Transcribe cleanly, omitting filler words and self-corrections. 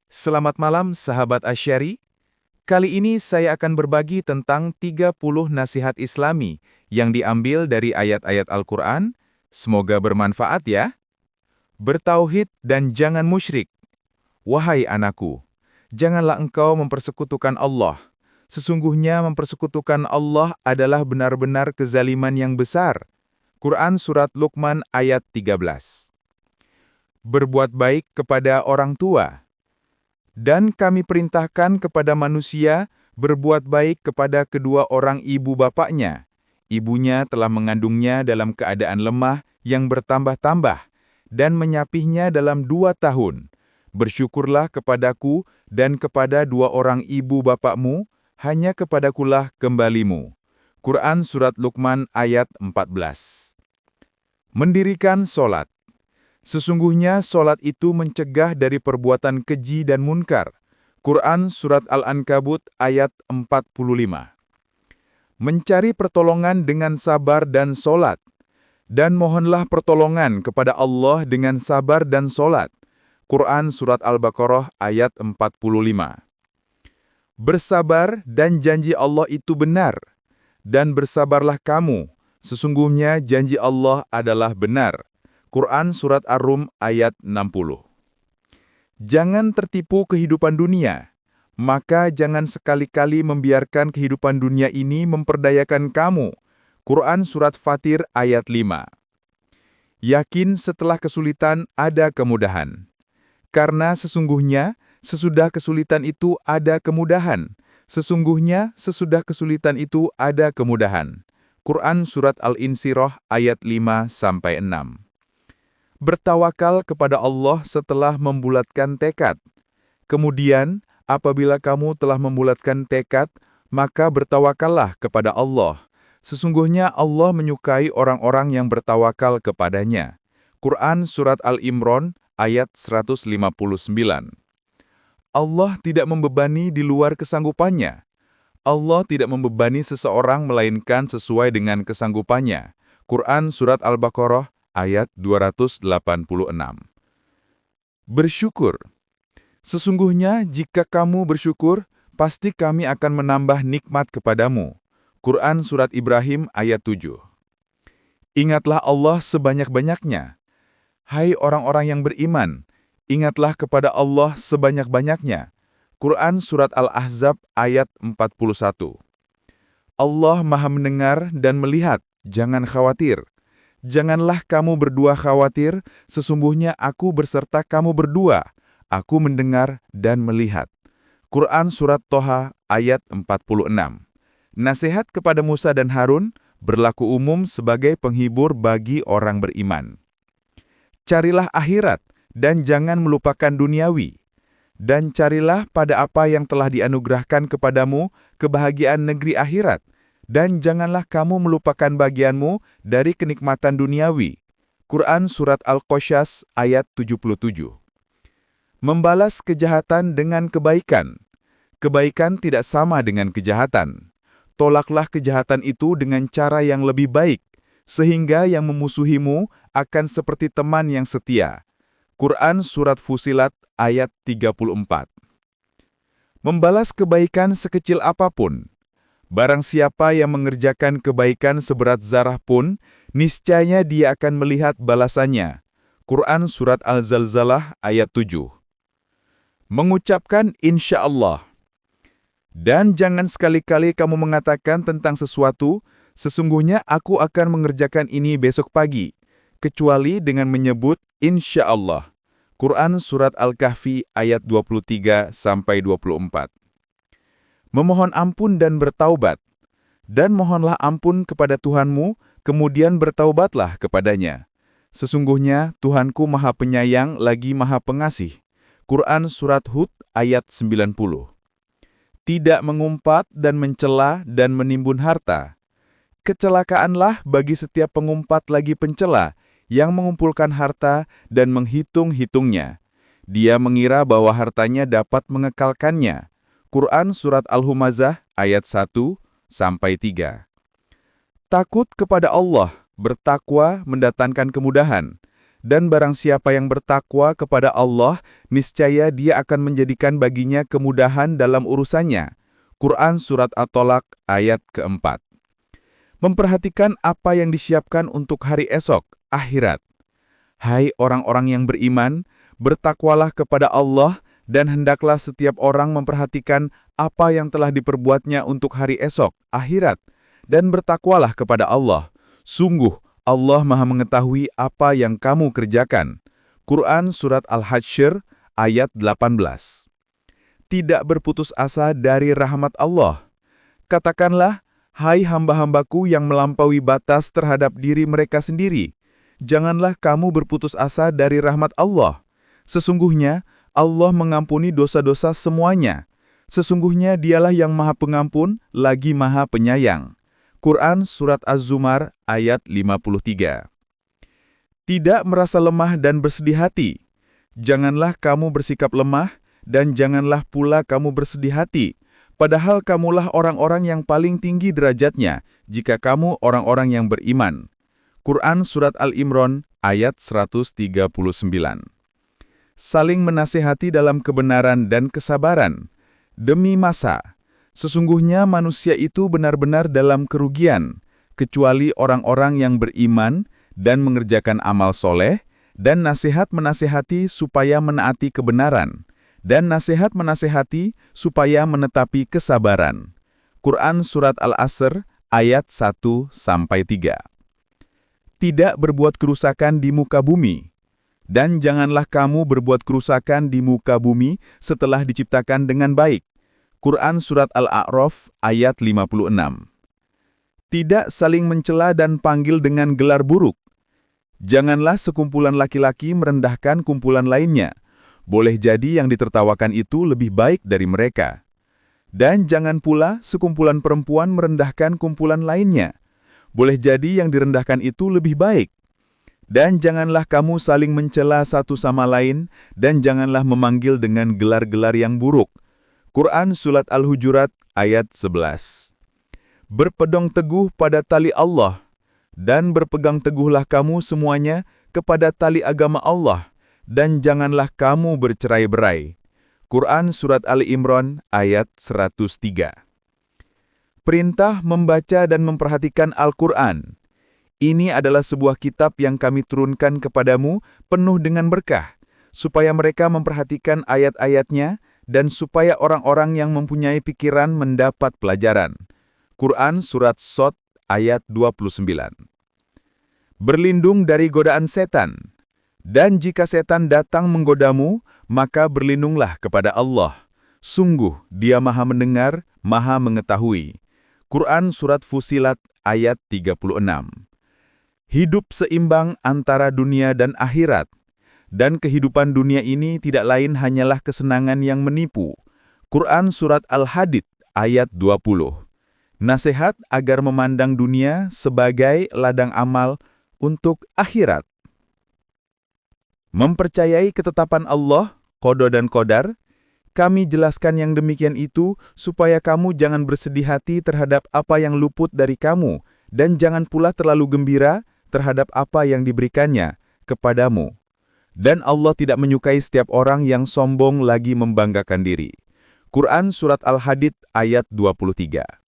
Selamat malam sahabat Asy'ari. Kali ini saya akan berbagi tentang 30 nasihat Islami yang diambil dari ayat-ayat Al-Quran. Semoga bermanfaat ya. Bertauhid dan jangan musyrik. Wahai anakku, janganlah engkau mempersekutukan Allah. Sesungguhnya mempersekutukan Allah adalah benar-benar kezaliman yang besar. Quran Surat Luqman ayat 13. Berbuat baik kepada orang tua. Dan kami perintahkan kepada manusia berbuat baik kepada kedua orang ibu bapaknya. Ibunya telah mengandungnya dalam keadaan lemah yang bertambah-tambah dan menyapihnya dalam 2 tahun. Bersyukurlah kepadaku dan kepada dua orang ibu bapakmu, hanya kepadakulah kembalimu. Quran Surat Luqman ayat 14. Mendirikan solat. Sesungguhnya solat itu mencegah dari perbuatan keji dan munkar. Quran Surat Al-Ankabut ayat 45. Mencari pertolongan dengan sabar dan solat. Dan mohonlah pertolongan kepada Allah dengan sabar dan solat. Quran Surat Al-Baqarah ayat 45. Bersabar dan janji Allah itu benar. Dan bersabarlah kamu, sesungguhnya janji Allah adalah benar. Quran Surat Ar-Rum ayat 60. Jangan tertipu kehidupan dunia, maka jangan sekali-kali membiarkan kehidupan dunia ini memperdayakan kamu. Quran Surat Fatir ayat 5. Yakin setelah kesulitan ada kemudahan. Karena sesungguhnya sesudah kesulitan itu ada kemudahan. Sesungguhnya sesudah kesulitan itu ada kemudahan. Quran Surat Al-Insyirah ayat 5-6. Bertawakal kepada Allah setelah membulatkan tekad. Kemudian, apabila kamu telah membulatkan tekad, maka bertawakallah kepada Allah. Sesungguhnya Allah menyukai orang-orang yang bertawakal kepadanya. Quran Surat Al-Imran ayat 159. Allah tidak membebani di luar kesanggupannya. Allah tidak membebani seseorang melainkan sesuai dengan kesanggupannya. Quran Surat Al-Baqarah ayat 286. Bersyukur. Sesungguhnya jika kamu bersyukur, pasti kami akan menambah nikmat kepadamu. Quran Surat Ibrahim ayat 7. Ingatlah Allah sebanyak-banyaknya. Hai orang-orang yang beriman, ingatlah kepada Allah sebanyak-banyaknya. Quran Surat Al-Ahzab ayat 41. Allah Maha mendengar dan melihat, jangan khawatir. Janganlah kamu berdua khawatir, sesungguhnya aku berserta kamu berdua. Aku mendengar dan melihat. Quran Surat Toha ayat 46. Nasihat kepada Musa dan Harun berlaku umum sebagai penghibur bagi orang beriman. Carilah akhirat dan jangan melupakan duniawi. Dan carilah pada apa yang telah dianugerahkan kepadamu kebahagiaan negeri akhirat. Dan janganlah kamu melupakan bagianmu dari kenikmatan duniawi. Quran Surat Al-Qosyas ayat 77. Membalas kejahatan dengan kebaikan. Kebaikan tidak sama dengan kejahatan. Tolaklah kejahatan itu dengan cara yang lebih baik, sehingga yang memusuhimu akan seperti teman yang setia. Quran Surat Fusilat ayat 34. Membalas kebaikan sekecil apapun. Barang siapa yang mengerjakan kebaikan seberat zarah pun, niscaya dia akan melihat balasannya. Quran Surat Al-Zalzalah ayat 7. Mengucapkan insya Allah. Dan jangan sekali-kali kamu mengatakan tentang sesuatu, sesungguhnya aku akan mengerjakan ini besok pagi, kecuali dengan menyebut insya Allah. Quran Surat Al-Kahfi ayat 23-24. Memohon ampun dan bertaubat. Dan mohonlah ampun kepada Tuhanmu, kemudian bertaubatlah kepadanya. Sesungguhnya Tuhanku Maha Penyayang lagi Maha Pengasih. Quran Surat Hud ayat 90. Tidak mengumpat dan mencela dan menimbun harta. Kecelakaanlah bagi setiap pengumpat lagi pencela yang mengumpulkan harta dan menghitung-hitungnya. Dia mengira bahwa hartanya dapat mengekalkannya. Quran Surat Al-Humazah ayat 1-3. Takut kepada Allah, bertakwa mendatangkan kemudahan, Dan barang siapa yang bertakwa kepada Allah, niscaya Dia akan menjadikan baginya kemudahan dalam urusannya. Quran Surat At-Tolak ayat keempat. Memperhatikan apa yang disiapkan untuk hari esok, akhirat. Hai orang-orang yang beriman, bertakwalah kepada Allah dan hendaklah setiap orang memperhatikan apa yang telah diperbuatnya untuk hari esok, akhirat. Dan bertakwalah kepada Allah. Sungguh, Allah Maha mengetahui apa yang kamu kerjakan. Quran Surat Al-Hasyr ayat 18. Tidak berputus asa dari rahmat Allah. Katakanlah, hai hamba-hambaku yang melampaui batas terhadap diri mereka sendiri, janganlah kamu berputus asa dari rahmat Allah. Sesungguhnya, Allah mengampuni dosa-dosa semuanya. Sesungguhnya Dialah yang Maha Pengampun, lagi Maha Penyayang. Quran Surat Az-Zumar ayat 53. Tidak merasa lemah dan bersedih hati. Janganlah kamu bersikap lemah, dan janganlah pula kamu bersedih hati, padahal kamulah orang-orang yang paling tinggi derajatnya, jika kamu orang-orang yang beriman. Quran Surat Al-Imran ayat 139. Saling menasihati dalam kebenaran dan kesabaran. Demi masa, sesungguhnya manusia itu benar-benar dalam kerugian, kecuali orang-orang yang beriman dan mengerjakan amal soleh, dan nasihat menasihati supaya menaati kebenaran, dan nasihat menasihati supaya menetapi kesabaran. Quran Surat Al-Asr ayat 1-3. Tidak berbuat kerusakan di muka bumi. Dan janganlah kamu berbuat kerusakan di muka bumi setelah diciptakan dengan baik. Quran Surat Al-A'raf ayat 56. Tidak saling mencela dan panggil dengan gelar buruk. Janganlah sekumpulan laki-laki merendahkan kumpulan lainnya. Boleh jadi yang ditertawakan itu lebih baik dari mereka. Dan jangan pula sekumpulan perempuan merendahkan kumpulan lainnya. Boleh jadi yang direndahkan itu lebih baik. Dan janganlah kamu saling mencela satu sama lain, dan janganlah memanggil dengan gelar-gelar yang buruk. Quran Surat Al-Hujurat ayat 11. Berpegang teguh pada tali Allah, dan berpegang teguhlah kamu semuanya kepada tali agama Allah, dan janganlah kamu bercerai-berai. Quran Surat Ali Imran ayat 103. Perintah membaca dan memperhatikan Al-Quran. Ini adalah sebuah kitab yang kami turunkan kepadamu penuh dengan berkah, supaya mereka memperhatikan ayat-ayatnya dan supaya orang-orang yang mempunyai pikiran mendapat pelajaran. Quran Surat Shad ayat 29. Berlindung dari godaan setan. Dan jika setan datang menggodamu, maka berlindunglah kepada Allah. Sungguh, Dia Maha Mendengar, Maha Mengetahui. Quran Surat Fusilat ayat 36. Hidup seimbang antara dunia dan akhirat. Dan kehidupan dunia ini tidak lain hanyalah kesenangan yang menipu. Quran Surat Al-Hadid ayat 20. Nasihat agar memandang dunia sebagai ladang amal untuk akhirat. Mempercayai ketetapan Allah, qada dan qadar. Kami jelaskan yang demikian itu supaya kamu jangan bersedih hati terhadap apa yang luput dari kamu, dan jangan pula terlalu gembira terhadap apa yang diberikannya kepadamu. Dan Allah tidak menyukai setiap orang yang sombong lagi membanggakan diri. Quran Surat Al-Hadid ayat 23.